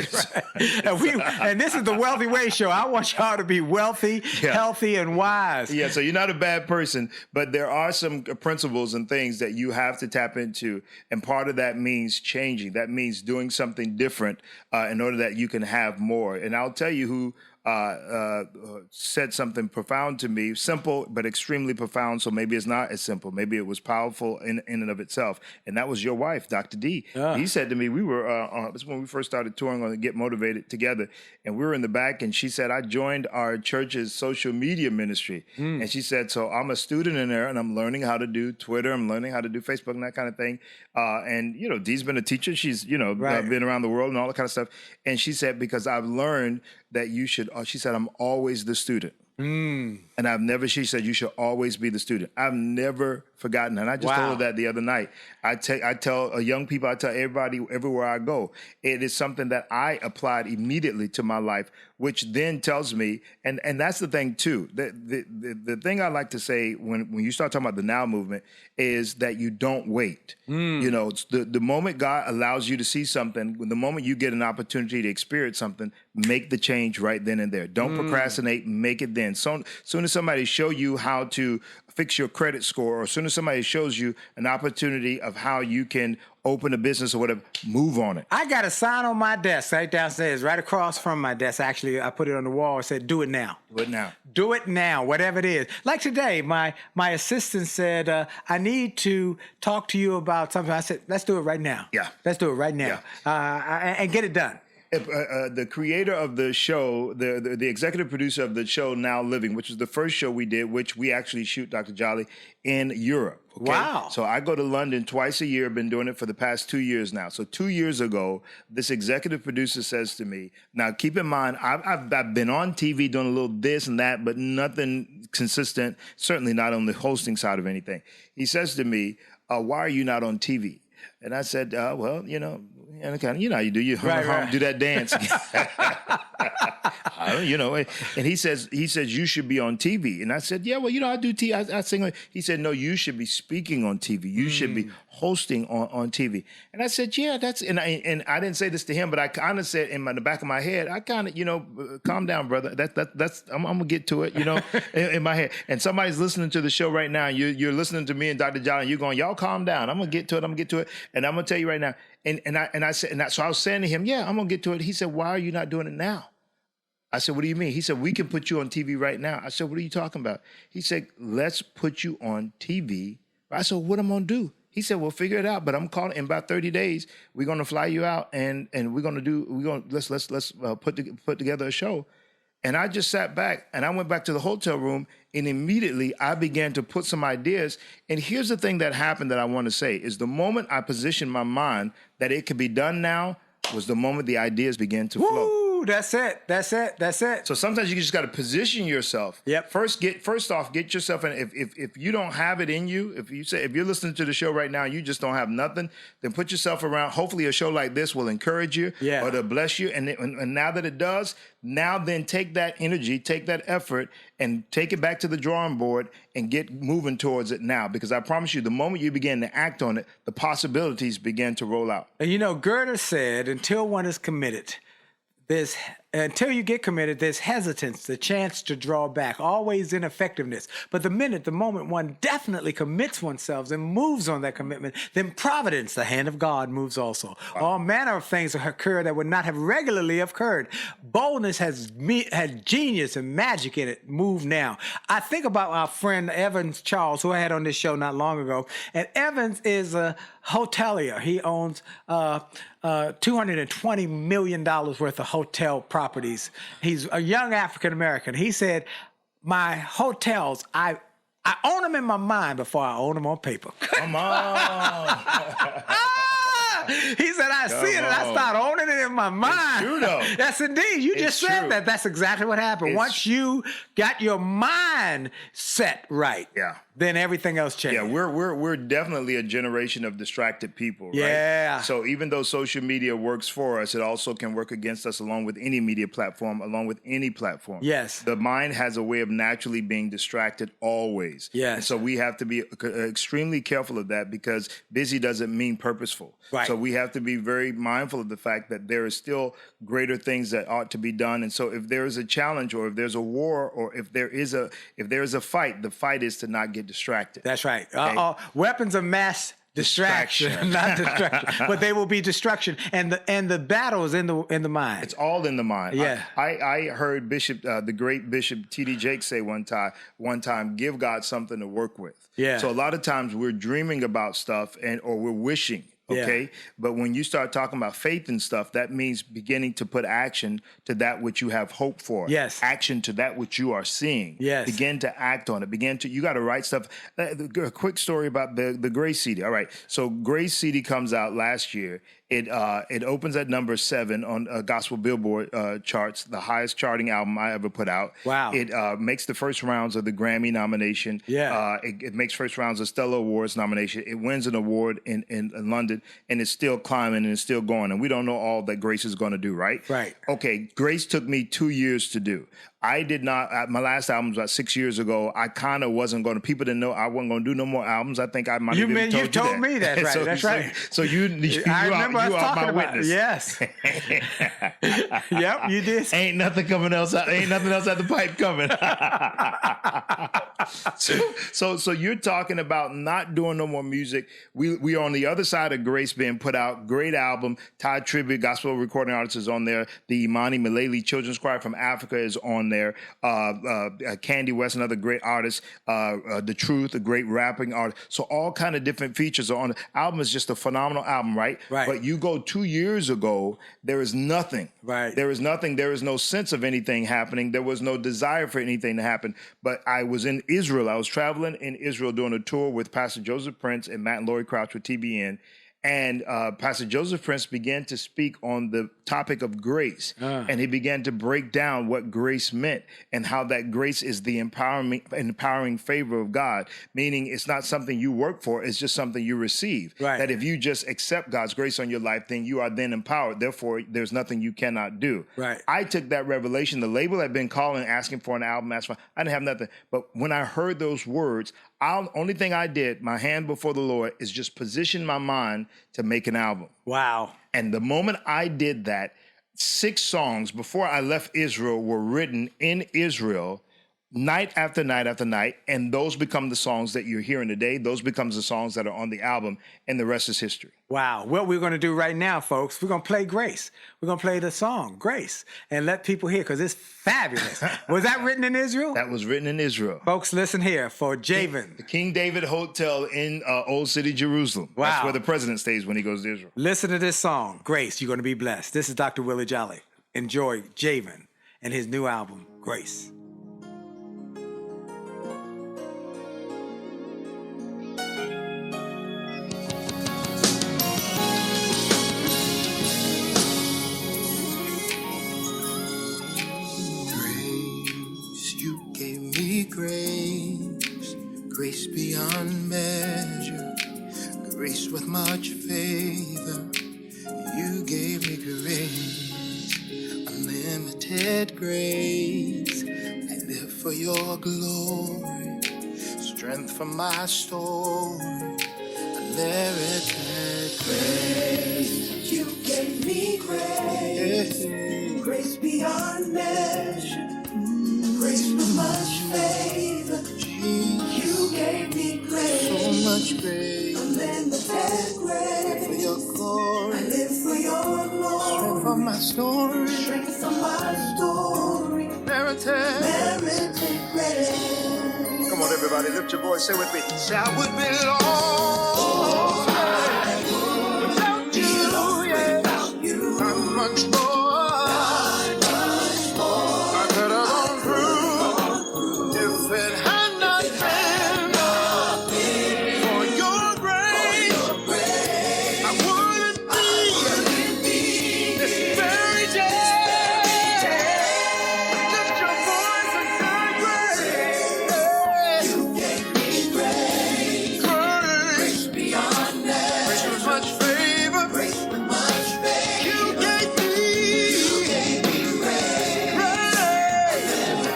And this is the Wealthy Way Show. I want y'all to be wealthy, healthy, and wise. Yeah, so you're not a bad person, but there are some principles and things that you have to tap into, and part of that means changing. That means doing something different in order that you can have more. And I'll tell you who said something profound to me, simple but extremely profound. So maybe it's not as simple. Maybe it was powerful in and of itself. And that was your wife, Dr. D. He said to me, we were, this is when we first started touring on Get Motivated together, and we were in the back, and she said, I joined our church's social media ministry. And she said, so I'm a student in there, and I'm learning how to do Twitter. I'm learning how to do Facebook and that kind of thing. And, Dee's been a teacher. She's, been around the world and all that kind of stuff. And she said, because I've learned that you should, she said, I'm always the student. And she said, you should always be the student. I've never forgotten. And I just told her that the other night. I tell young people, I tell everybody, everywhere I go, it is something that I applied immediately to my life, which then tells me, and that's the thing too, the thing I like to say when you start talking about the now movement is that you don't wait. The moment God allows you to see something, the moment you get an opportunity to experience something, make the change right then and there. Don't procrastinate, make it then. So soon as somebody show you how to fix your credit score, or as soon as somebody shows you an opportunity of how you can open a business or whatever, move on it. I got a sign on my desk right downstairs, right across from my desk. Actually, I put it on the wall. It said, do it now. Do it now. Do it now, whatever it is. Like today, my assistant said, I need to talk to you about something. I said, let's do it right now. Yeah. Let's do it right now. And get it done. The creator of the show, the executive producer of the show Now Living, which is the first show we did, which we actually shoot, Dr. Jolley, in Europe. Okay? Wow. So I go to London twice a year, been doing it for the past 2 years now. So 2 years ago, this executive producer says to me, now keep in mind, I've been on TV doing a little this and that, but nothing consistent, certainly not on the hosting side of anything. He says to me, why are you not on TV? And I said, well, and kind of, how you do, do that dance. And he says, you should be on TV. And I said, yeah, well, I do TV. I sing. He said, no, you should be speaking on TV. You should be hosting on TV. And I said, yeah, and I didn't say this to him, but I kind of said in the back of my head, I kind of, calm down, brother. I'm gonna get to it, in my head. And somebody's listening to the show right now. You're listening to me and Dr. Jolley, and you're going, y'all calm down. I'm gonna get to it. And I'm gonna tell you right now. So I was saying to him, yeah, I'm gonna get to it. He said, why are you not doing it now? I said, what do you mean? He said, we can put you on TV right now. I said, what are you talking about? He said, let's put you on TV. I said, what am I gonna do? He said, well, figure it out. But I'm calling in about 30 days. We're gonna fly you out, and let's put together a show. And I just sat back and I went back to the hotel room, and immediately I began to put some ideas. And here's the thing that happened that I want to say is the moment I positioned my mind that it could be done now was the moment the ideas began to flow. Woo, that's it. So sometimes you just got to position yourself. Yep. First off, get yourself in. If you don't have it in you, if you're listening to the show right now, you just don't have nothing, then put yourself around. Hopefully a show like this will encourage you or to bless you. And now that it does, now then take that energy, take that effort, and take it back to the drawing board and get moving towards it now. Because I promise you, the moment you begin to act on it, the possibilities begin to roll out. And Goethe said, until one is committed, until you get committed, there's hesitance, the chance to draw back, always ineffectiveness. But the moment one definitely commits oneself and moves on that commitment, then providence, the hand of God, moves also. Wow. All manner of things occur that would not have regularly occurred. Boldness has genius and magic in it. Move now. I think about our friend Evans Charles, who I had on this show not long ago. And Evans is a hotelier. He owns $220 million worth of hotel properties. He's a young African-American. He said, my hotels, I own them in my mind before I own them on paper. Come on. He said, I see it and I start owning it in my mind. It's true, though. Yes, indeed. You just said that. That's exactly what happened. Once you got your mind set right, then everything else changes. Yeah, we're definitely a generation of distracted people, right? Yeah. So even though social media works for us, it also can work against us along with any media platform, along with any platform. Yes. The mind has a way of naturally being distracted always. Yes. And so we have to be extremely careful of that because busy doesn't mean purposeful. Right. So we have to be very mindful of the fact that there is still greater things that ought to be done. And so if there is a challenge or if there's a war or if there is a fight, the fight is to not get distracted. That's right. Okay? Weapons of mass distraction, not destruction, but they will be destruction. And the battle is in the mind. It's all in the mind. Yeah. I heard the great Bishop T.D. Jakes say one time, give God something to work with. Yeah. So a lot of times we're dreaming about stuff or we're wishing. Okay. Yeah. But when you start talking about faith and stuff, that means beginning to put action to that which you have hope for. Yes. Action to that which you are seeing. Yes. Begin to act on it. You got to write stuff. A quick story about the Grace CD. All right. So Grace CD comes out last year. It opens at number 7 on Gospel Billboard charts, the highest charting album I ever put out. Wow. It makes the first rounds of the Grammy nomination. Yeah. It makes first rounds of Stellar Awards nomination. It wins an award in London, and it's still climbing and it's still going. And we don't know all that Grace is going to do, right? Right. Okay, Grace took me 2 years to do. I did not. My last album was about 6 years ago. I kind of wasn't going to. People didn't know I wasn't going to do no more albums. I think I might have even told you told me that. Right. That's right. So you I remember us talking about witness. it. Yes. Yep, you did. Ain't nothing else out the pipe coming. So you're talking about not doing no more music. We are on the other side of Grace being put out. Great album. Todd Tribbett, gospel recording artist, is on there. The Imani Malele Children's Choir from Africa is on there. Candy West, another great artist. The Truth, a great rapping artist. So all kind of different features are on. The album is just a phenomenal album, right? Right. But you go 2 years ago, there is nothing. Right. There is nothing. There is no sense of anything happening. There was no desire for anything to happen. But I was in Israel. I was traveling in Israel doing a tour with Pastor Joseph Prince and Matt and Lori Crouch with TBN. And Pastor Joseph Prince began to speak on the topic of grace. And he began to break down what grace meant and how that grace is the empowering favor of God, meaning it's not something you work for, it's just something you receive. Right. That if you just accept God's grace on your life, then you are then empowered. Therefore, there's nothing you cannot do. Right. I took that revelation. The label had been calling, asking for an album. I didn't have nothing. But when I heard those words, only thing I did, my hand before the Lord, is just position my mind to make an album. Wow. And the moment I did that, 6 songs before I left Israel were written in Israel night after night after night, and those become the songs that you're hearing today. Those becomes the songs that are on the album, and the rest is history. Wow. What we're going to do right now, folks, we're going to play Grace. We're going to play the song Grace and let people hear, because it's fabulous. Was that written in Israel? That was written in Israel. Folks, listen here for Javen. The King David Hotel in Old City, Jerusalem. Wow. That's where the president stays when he goes to Israel. Listen to this song, Grace. You're going to be blessed. This is Dr. Willie Jolley. Enjoy Javen and his new album, Grace. Grace beyond measure, grace with much favor. You gave me grace, unlimited grace. I live for your glory, strength for my story, unlimited grace. You gave me grace, grace beyond measure, grace with much favor. You gave me grace, so much grace, unlimited grace. For your glory, I live for your glory. Strength for my story, strength for my story. Merited grace. Come on, everybody, lift your voice, say with me. Say I would be lost without you, Without you, how much more I could have gone through if it had not been for your grace. I wouldn't be this very day. Lift your voice and say grace. you gave me grace, grace beyond measure, Grace with much favor. grace with much faith. You gave me Grace,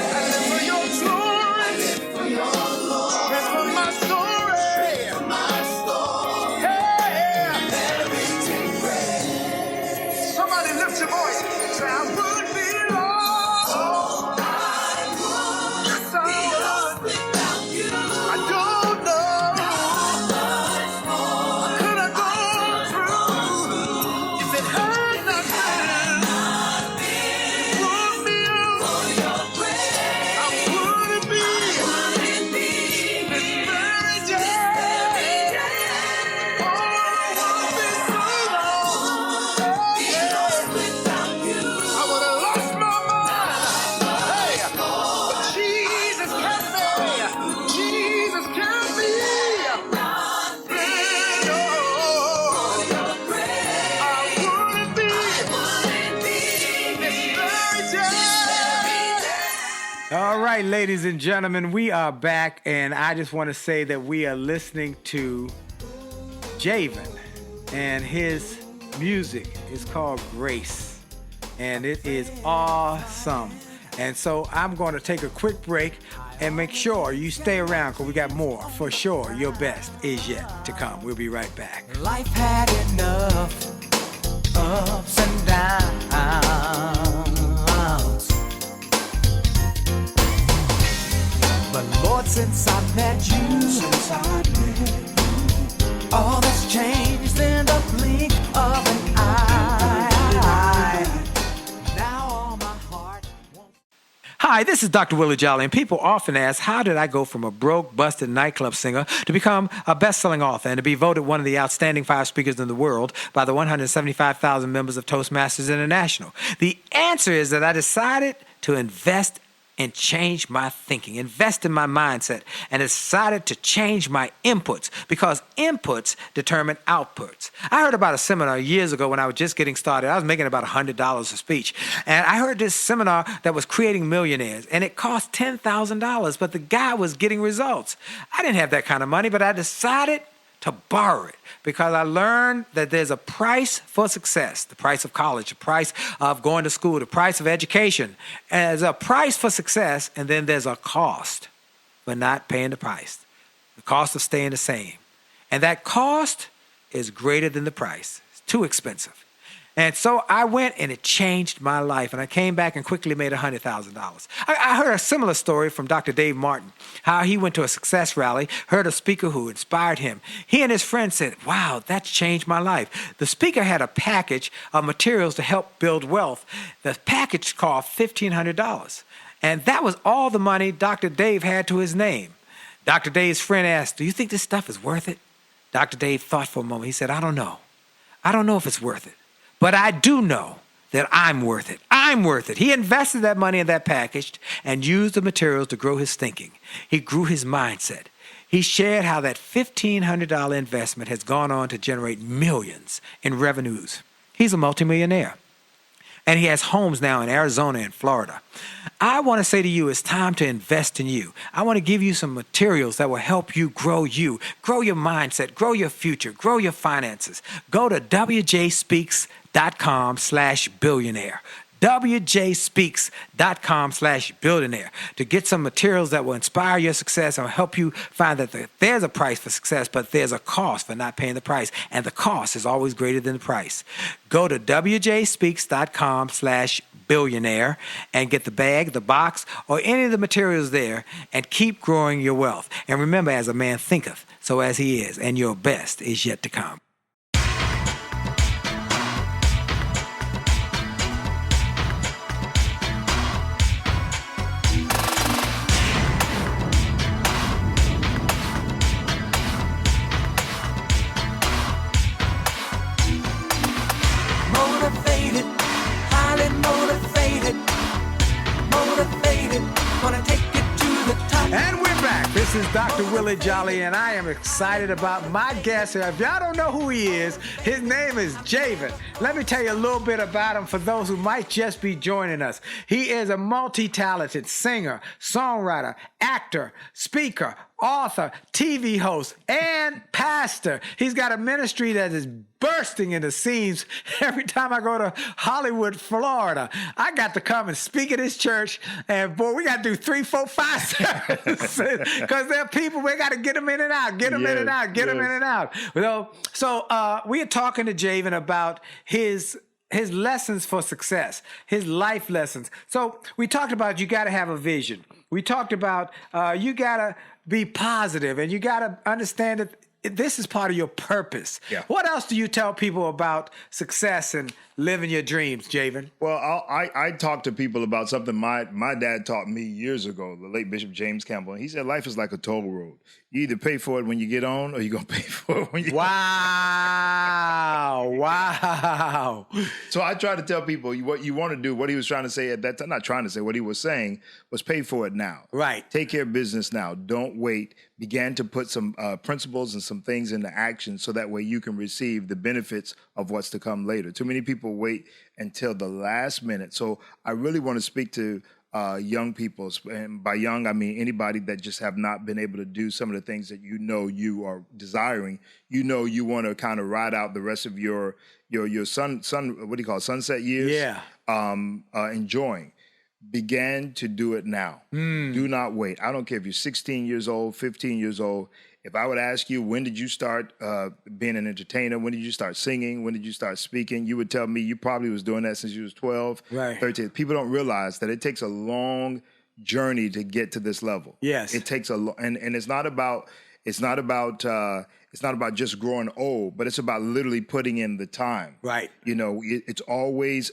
I live for your glory. for your Lord, Strength for my story. my story. Yeah. Merited grace. Somebody lift your voice. Say I would be lost. Yes, I would. Without you, I don't know what could have gone through if it had not been for me. your grace, I wouldn't be this very day. Oh, I would be so lost. Yeah. without you, I would have lost my mind. Hey, but Jesus kept me. Jesus kept me. I wouldn't be this very day. All right, ladies and gentlemen, we are back, and I just want to say that we are listening to Javen, and his music is called Grace, and it is awesome. And so I'm going to take a quick break and make sure you stay around, because we got more for sure. Your best is yet to come. We'll be right back. Life had enough ups and downs, but Lord, since I met you, all that's changed in the blink of an eye. Now all my heart wants. Hi, this is Dr. Willie Jolley, and people often ask, how did I go from a broke, busted nightclub singer to become a best-selling author and to be voted one of the outstanding 5 speakers in the world by the 175,000 members of Toastmasters International? The answer is that I decided to invest and changed my thinking, invested in my mindset, and decided to change my inputs because inputs determine outputs. I heard about a seminar years ago when I was just getting started. I was making about $100 a speech. And I heard this seminar that was creating millionaires, and it cost $10,000, but the guy was getting results. I didn't have that kind of money, but I decided to borrow it because I learned that there's a price for success, the price of college, the price of going to school, the price of education. And there's a price for success, and then there's a cost for not paying the price, the cost of staying the same. And that cost is greater than the price. It's too expensive. And so I went and it changed my life. And I came back and quickly made $100,000. I heard a similar story from Dr. Dave Martin, how he went to a success rally, heard a speaker who inspired him. He and his friend said, wow, that's changed my life. The speaker had a package of materials to help build wealth. The package cost $1,500. And that was all the money Dr. Dave had to his name. Dr. Dave's friend asked, do you think this stuff is worth it? Dr. Dave thought for a moment. He said, I don't know. I don't know if it's worth it. But I do know that I'm worth it. I'm worth it. He invested that money in that package and used the materials to grow his thinking. He grew his mindset. He shared how that $1,500 investment has gone on to generate millions in revenues. He's a multimillionaire. And he has homes now in Arizona and Florida. I want to say to you, it's time to invest in you. I want to give you some materials that will help you, grow your mindset, grow your future, grow your finances. Go to wjspeaks.com/billionaire. wjspeaks.com/billionaire to get some materials that will inspire your success and help you find that there's a price for success, but there's a cost for not paying the price. And the cost is always greater than the price. Go to wjspeaks.com/billionaire and get the bag, the box, or any of the materials there and keep growing your wealth. And remember, as a man thinketh, so as he is, and your best is yet to come. Motivated, highly motivated, gonna take it to the top. And we're back. This is Dr. Willie Jolley, and I am excited about my guest. If y'all don't know who he is, his name is Javen. Let me tell you a little bit about him for those who might just be joining us. He is a multi-talented singer, songwriter, actor, speaker, author, TV host, and pastor. He's got a ministry that is bursting into seams every time I go to Hollywood, Florida. I got to come and speak at his church, and boy, we got to do 3, 4, 5 services because there are people, we got to get them in and out, get them in and out, get them in and out. So we are talking to Javen about his lessons for success, his life lessons. So we talked about you got to have a vision. We talked about you got to be positive, and you got to understand that this is part of your purpose. Yeah. What else do you tell people about success and living your dreams, Javen? Well, I talk to people about something my dad taught me years ago, the late Bishop James Campbell. He said life is like a toll road. You either pay for it when you get on or you're going to pay for it when you Wow. So I try to tell people what you want to do, what he was trying to say at that time. Not trying to say, what he was saying was pay for it now. Right. Take care of business now. Don't wait. Began to put some principles and some things into action so that way you can receive the benefits of what's to come later. Too many people wait until the last minute. So I really want to speak to young people, and by young I mean anybody that just have not been able to do some of the things that you know you are desiring. You know you want to kind of ride out the rest of your sunset years. Yeah. Enjoying. Began to do it now. Do not wait. I don't care if you're 16 years old, 15 years old. If I would ask you, when did you start being an entertainer? When did you start singing? When did you start speaking? You would tell me you probably was doing that since you was 12, right. 13. People don't realize that it takes a long journey to get to this level. Yes. It takes and it's not about it's not about just growing old, but it's about literally putting in the time. Right. You know, it's always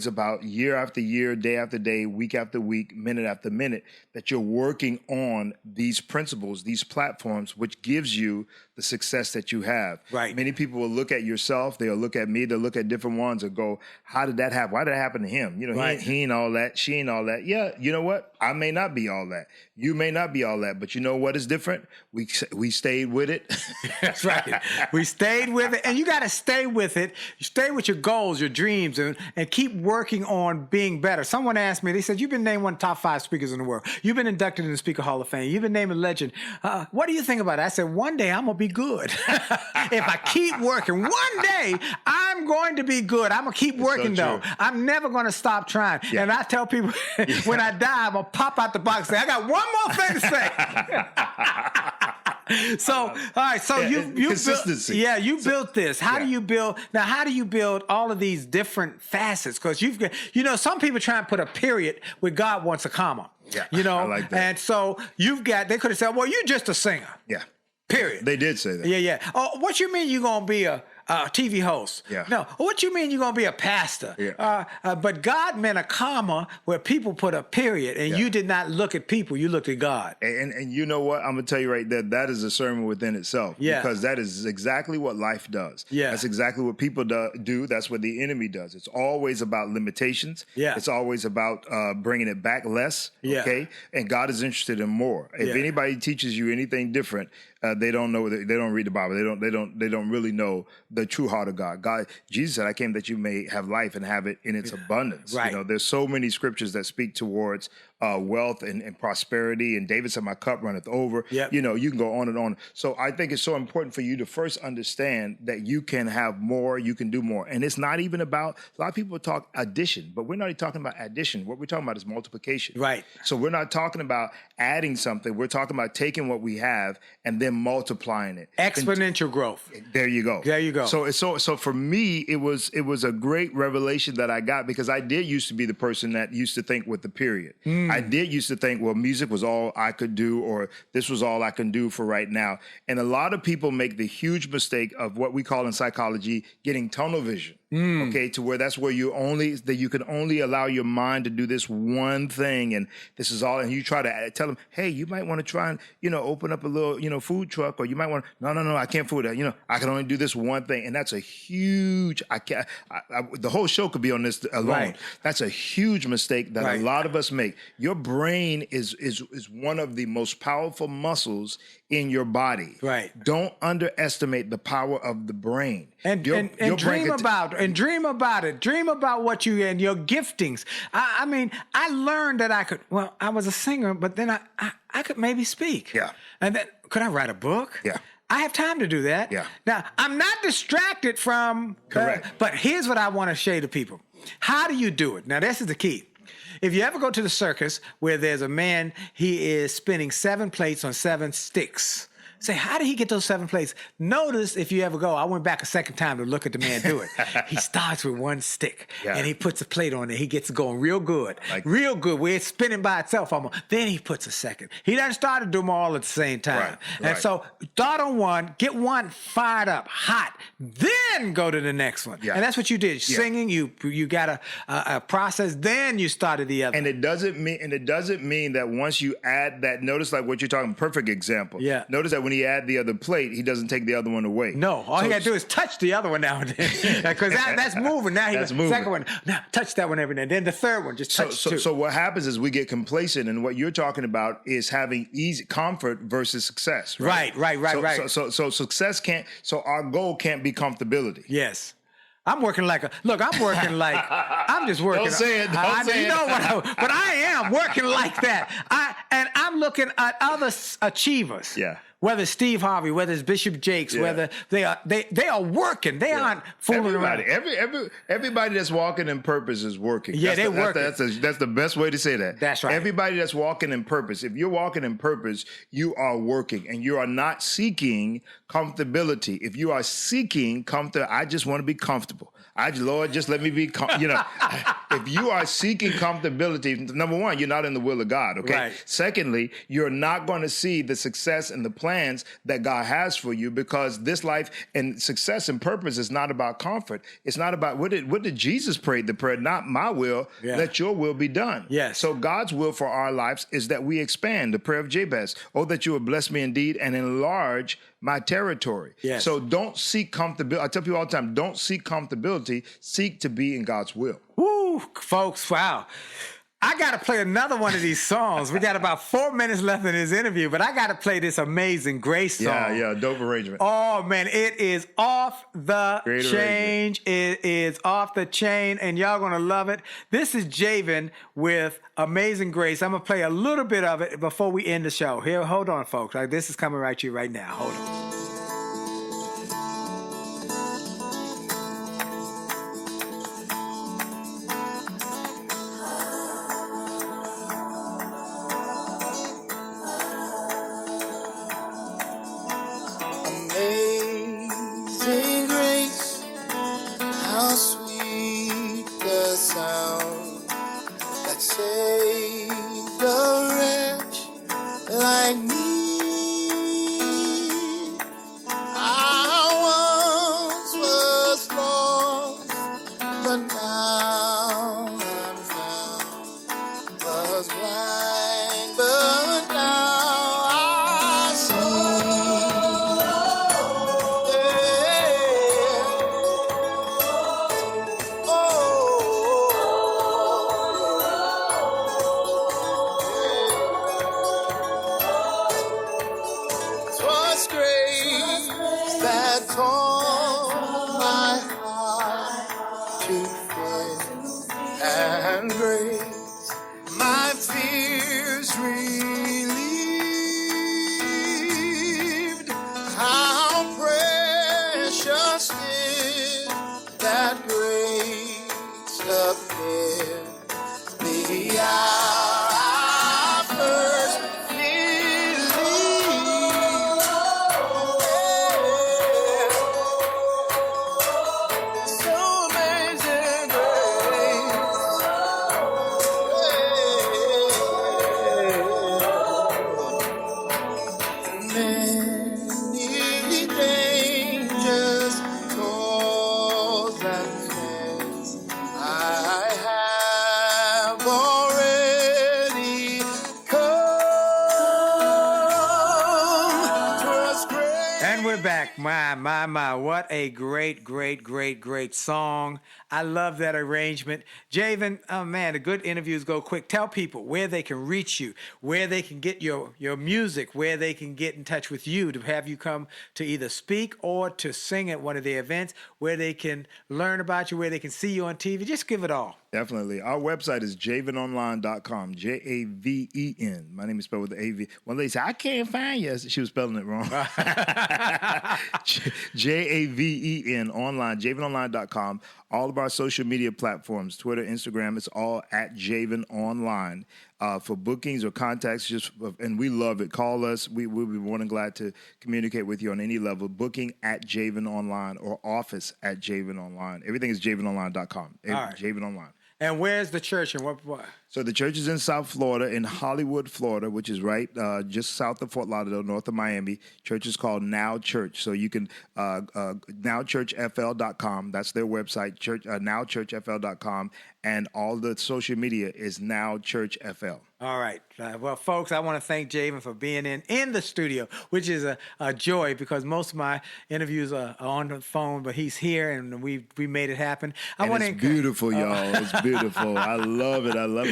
about year after year, day after day, week after week, minute after minute, that you're working on these principles, these platforms, which gives you the success that you have. Right. Many people will look at yourself, they'll look at me, they'll look at different ones and go, how did that happen? Why did it happen to him? You know, Right. he ain't all that, she ain't all that. Yeah, you know what? I may not be all that. You may not be all that, but you know what is different? We stayed with it. That's right. We stayed with it, and you got to stay with it. You stay with your goals, your dreams, and keep working on being better. Someone asked me, they said, you've been named one of the top 5 speakers in the world. You've been inducted in the Speaker Hall of Fame. You've been named a legend. What do you think about it? I said, one day I'm going to be good. If I keep working, one day I'm going to be good. I'm going to keep working, so though. true. I'm never going to stop trying. Yeah. And I tell people, when I die, I'm going to pop out the box and say, I got one more thing to say. So, all right. So you consistency. You built this. How do you build all of these different facets? Because you've got, some people try and put a period where God wants a comma. Yeah, I like that. And so they could have said, well, you're just a singer. Yeah. Period. They did say that. Yeah. Oh, what you mean you're gonna be a TV host? Yeah. No. What you mean you're gonna be a pastor? Yeah. But God meant a comma where people put a period, and you did not look at people; you looked at God. And you know what? I'm gonna tell you right there. That is a sermon within itself. Yeah. Because that is exactly what life does. Yeah. That's exactly what people do. That's what the enemy does. It's always about limitations. Yeah. It's always about bringing it back less. Yeah. Okay. And God is interested in more. If anybody teaches you anything different, they don't know. They don't read the Bible. They don't really know the true heart of God. Jesus said, "I came that you may have life and have it in its abundance." Right. There's so many scriptures that speak towards wealth and prosperity. And David said, "My cup runneth over." Yep. You can go on and on. So I think it's so important for you to first understand that you can have more, you can do more, and it's not even about. A lot of people talk addition, but we're not even talking about addition. What we're talking about is multiplication. Right. So we're not talking about adding something. We're talking about taking what we have and then multiplying it. Exponential growth. There you go. There you go. So for me, it was a great revelation that I got, because I did used to be the person that used to think with the period. I did used to think, well, music was all I could do, or this was all I can do for right now. And a lot of people make the huge mistake of what we call in psychology getting tunnel vision. Okay, to where that's where you can only allow your mind to do this one thing, and this is all. And you try to tell them, hey, you might want to try and open up a little food truck, or you might want to. No, I can't food that. I can only do this one thing, and that's a huge. The whole show could be on this alone. Right. That's a huge mistake that a lot of us make. Your brain is one of the most powerful muscles in your body. Right. Don't underestimate the power of the brain. And dream about it. Dream about what you and your giftings. I mean, I learned that I was a singer, but then I could maybe speak. Yeah. And then could I write a book? Yeah. I have time to do that. Yeah. Now, I'm not distracted from. Correct. But here's what I want to say to people. How do you do it? Now, this is the key. If you ever go to the circus where there's a man, he is spinning 7 plates on 7 sticks. Say, how did he get those 7 plates? Notice, if you ever go, I went back a second time to look at the man do it. He starts with 1 stick, and he puts a plate on it. He gets it going real good, real good, where it's spinning by itself almost. Then he puts a second. He doesn't start to do them all at the same time. Right. And so start on one, get one fired up, hot, then go to the next one. Yeah. And that's what you did. Yeah. Singing, you got a process, then you started the other. And it doesn't mean that once you add that, notice like what you're talking, perfect example. Yeah. Notice that when he add the other plate, he doesn't take the other one away. No, all he got to do is touch the other one now and then, because that's moving. Now That's the moving. second one, now touch that one every now and then. The third one, just touch two. So what happens is we get complacent, and what you're talking about is having easy comfort versus success. Right. Right. So success can't. So our goal can't be comfortability. Yes. I'm working like I'm just working. Don't say it. Don't say it. You know what? But I am working like that. And I'm looking at other achievers. Yeah. Whether it's Steve Harvey, whether it's Bishop Jakes, whether they are working. They aren't fooling around. Everybody that's walking in purpose is working. Yeah, they're working. That's the best way to say that. That's right. Everybody that's walking in purpose. If you're walking in purpose, you are working, and you are not seeking comfortability. If you are seeking comfort, I just want to be comfortable. Lord, just let me be, if you are seeking comfortability, number one, you're not in the will of God, okay? Right. Secondly, you're not going to see the success and the plan plans that God has for you, because this life and success and purpose is not about comfort. It's not about what did Jesus pray the prayer? Not my will, let your will be done. Yes. So God's will for our lives is that we expand, the prayer of Jabez. Oh, that you would bless me indeed and enlarge my territory. Yes. So don't seek comfortability. I tell people all the time, don't seek comfortability, seek to be in God's will. Woo, folks, wow. I got to play another one of these songs. We got about 4 minutes left in this interview, but I got to play this Amazing Grace song. Yeah, dope arrangement. Oh, man, it is off the Great chain. It is off the chain, and y'all going to love it. This is Javen with Amazing Grace. I'm going to play a little bit of it before we end the show. Here, hold on, folks. This is coming right to you right now. Hold on. Amazing grace, how sweet the sound that saved a wretch like me. I once was lost, but now I'm found. Was blind, but now I see. Twas grace that taught my heart to fear, and grace my fears relieved. How precious did that grace appear the hour I first believed. So amazing grace. Many dangers, toils and snares I have already come. 'Twas grace. And we're back. My. What a great song. I love that arrangement. Javen, oh man, the good interviews go quick. Tell people where they can reach you, where they can get your music, where they can get in touch with you to have you come to either speak or to sing at one of their events, where they can learn about you, where they can see you on TV. Just give it all. Definitely. Our website is javenonline.com, Javen. My name is spelled with the AV. One lady said, I can't find you. She was spelling it wrong. Javen online, javenonline.com. All of our social media platforms, Twitter, Instagram, it's all at Javen Online. For bookings or contacts, and we love it. Call us. We'll be more than glad to communicate with you on any level. Booking at Javen Online or office at Javen Online. Everything is javenonline.com. All right. Javen Online. And where's the church and what? So the church is in South Florida, in Hollywood, Florida, which is right just south of Fort Lauderdale, north of Miami. Church is called Now Church. So you can, nowchurchfl.com. That's their website, nowchurchfl.com. And all the social media is Now Church FL. All right. Well, folks, I want to thank Javen for being in the studio, which is a joy because most of my interviews are on the phone, but he's here and we made it happen. It's beautiful, y'all. It's beautiful. I love it. I love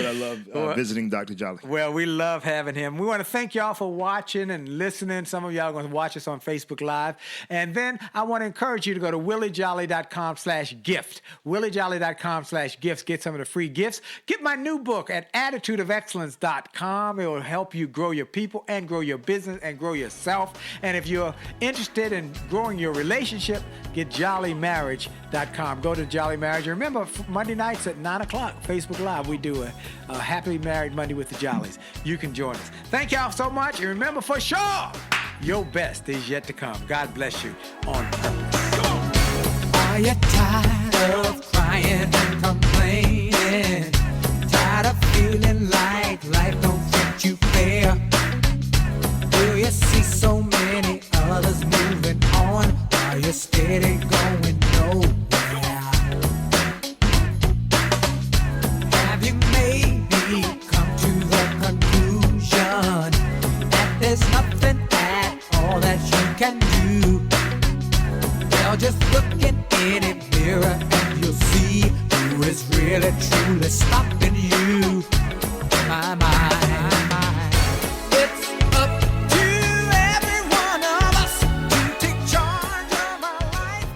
visiting Dr. Jolley. Well, we love having him. We want to thank y'all for watching and listening. Some of y'all are going to watch us on Facebook Live. And then I want to encourage you to go to williejolly.com/gift. williejolly.com/gifts. Get some of the free gifts. Get my new book at attitudeofexcellence.com. It will help you grow your people and grow your business and grow yourself. And if you're interested in growing your relationship, get jollymarriage.com. Go to Jolly Marriage. Remember, Monday nights at 9 o'clock, Facebook Live, we do a Happily Married Monday with the Jollies. You can join us. Thank y'all so much. And remember, for sure, your best is yet to come. God bless you on purpose. Are you tired of crying and complaining? Tired of feeling like life don't treat you fair? Do you see so many really truly stopping you. My. It's up to every one of us to take charge of our life.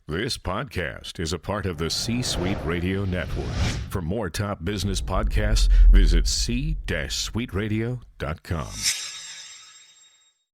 This podcast is a part of the C-Suite Radio Network. For more top business podcasts, visit c-suiteradio.com.